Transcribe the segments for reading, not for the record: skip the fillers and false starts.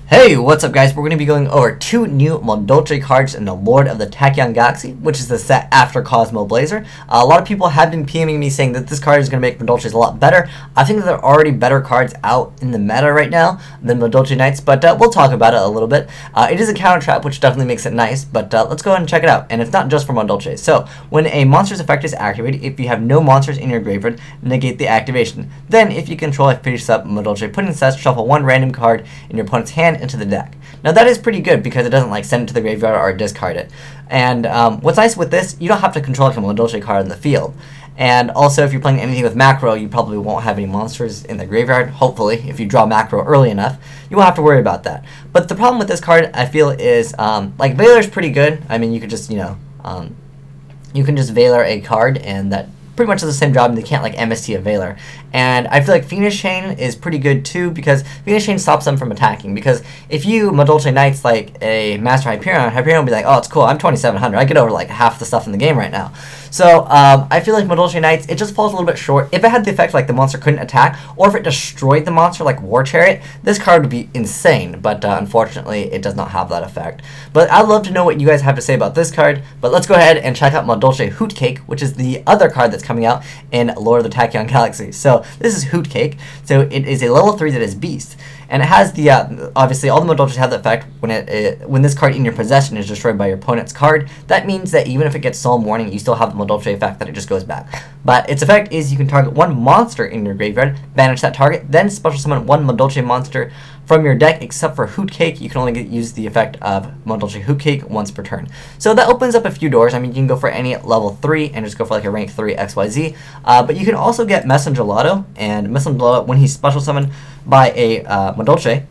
Hey, what's up guys? We're going to be going over two new Madolche cards in the Lord of the Tachyon Galaxy, which is the set after Cosmo Blazer. A lot of people have been PMing me saying that this card is going to make Madolches a lot better. I think that there are already better cards out in the meta right now than Madolche Knights, but we'll talk about it a little bit. It is a counter trap, which definitely makes it nice, but let's go ahead and check it out. And it's not just for Madolche. So, when a monster's effect is activated, if you have no monsters in your graveyard, negate the activation. Then, if you control a face-up Madolche pudding set, shuffle one random card in your opponent's hand into the deck. Now that is pretty good because it doesn't like send it to the graveyard or discard it. And what's nice with this, you don't have to control like a Madolche card in the field. And also if you're playing anything with macro, you probably won't have any monsters in the graveyard. Hopefully, if you draw macro early enough, you won't have to worry about that. But the problem with this card, I feel, is like Valor's pretty good. I mean, you could just, you can just Valor a card and that pretty much does the same job, and they can't like MST a Valor. And I feel like Phoenix Chain is pretty good too, because Phoenix Chain stops them from attacking. Because if you Madolche Knights like a Master Hyperion, Hyperion will be like, oh, it's cool, I'm 2700, I get over like half the stuff in the game right now. So I feel like Madolche Knights, it just falls a little bit short. If it had the effect like the monster couldn't attack, or if it destroyed the monster like War Chariot, this card would be insane, but unfortunately it does not have that effect. But I'd love to know what you guys have to say about this card, but let's go ahead and check out Madolche Hoot Cake, which is the other card that's coming out in Lord of the Tachyon Galaxy. So this is Hoot Cake, so it is a level 3 that is Beast. And it has the, obviously all the Madolches have the effect when this card in your possession is destroyed by your opponent's card. That means that even if it gets Solemn Warning, you still have the Madolche effect that it just goes back. But its effect is you can target one monster in your graveyard, banish that target, then special summon one Madolche monster from your deck, except for Hoot Cake. You can only use the effect of Madolche Hoot Cake once per turn. So that opens up a few doors. I mean, you can go for any level 3 and just go for like a rank 3 XYZ. But you can also get Messengelado, and Messengelado, when he's special summoned by a Madolche,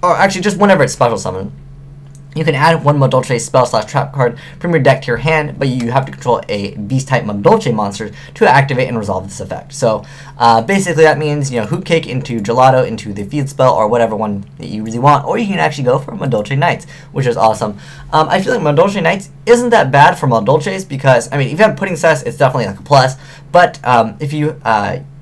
or actually just whenever it's special summoned, you can add one Madolche spell/trap card from your deck to your hand, but you have to control a Beast-type Madolche monster to activate and resolve this effect. So basically that means, Hoot Cake into Gelato into the field spell or whatever one that you really want, or you can actually go for Madolche Knights, which is awesome. I feel like Madolche Knights isn't that bad for Madolches because, I mean, if you have Pudding Cess, it's definitely like a plus, but if you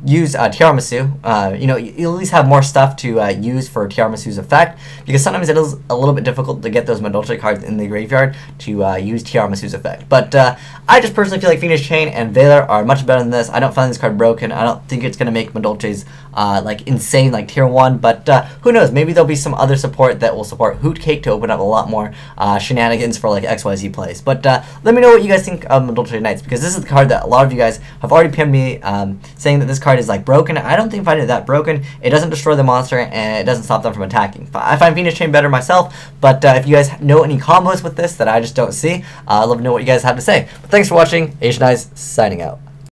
use Tiramisu, you at least have more stuff to use for Tiramisu's effect, because sometimes it is a little bit difficult to get those Madolche cards in the graveyard to use Tiramisu's effect. But I just personally feel like Phoenix Chain and Valor are much better than this. I don't find this card broken. I don't think it's going to make Madolches like insane like tier 1, but who knows, maybe there'll be some other support that will support Hoot Cake to open up a lot more shenanigans for like XYZ plays. But let me know what you guys think of Madolche Knights, because this is the card that a lot of you guys have already pinned me saying that this card is like broken. I don't think I find it that broken. It doesn't destroy the monster and it doesn't stop them from attacking. I find Phoenix Chain better myself, but if you guys know any combos with this that I just don't see, I'd love to know what you guys have to say. But thanks for watching. Asian Eyes signing out.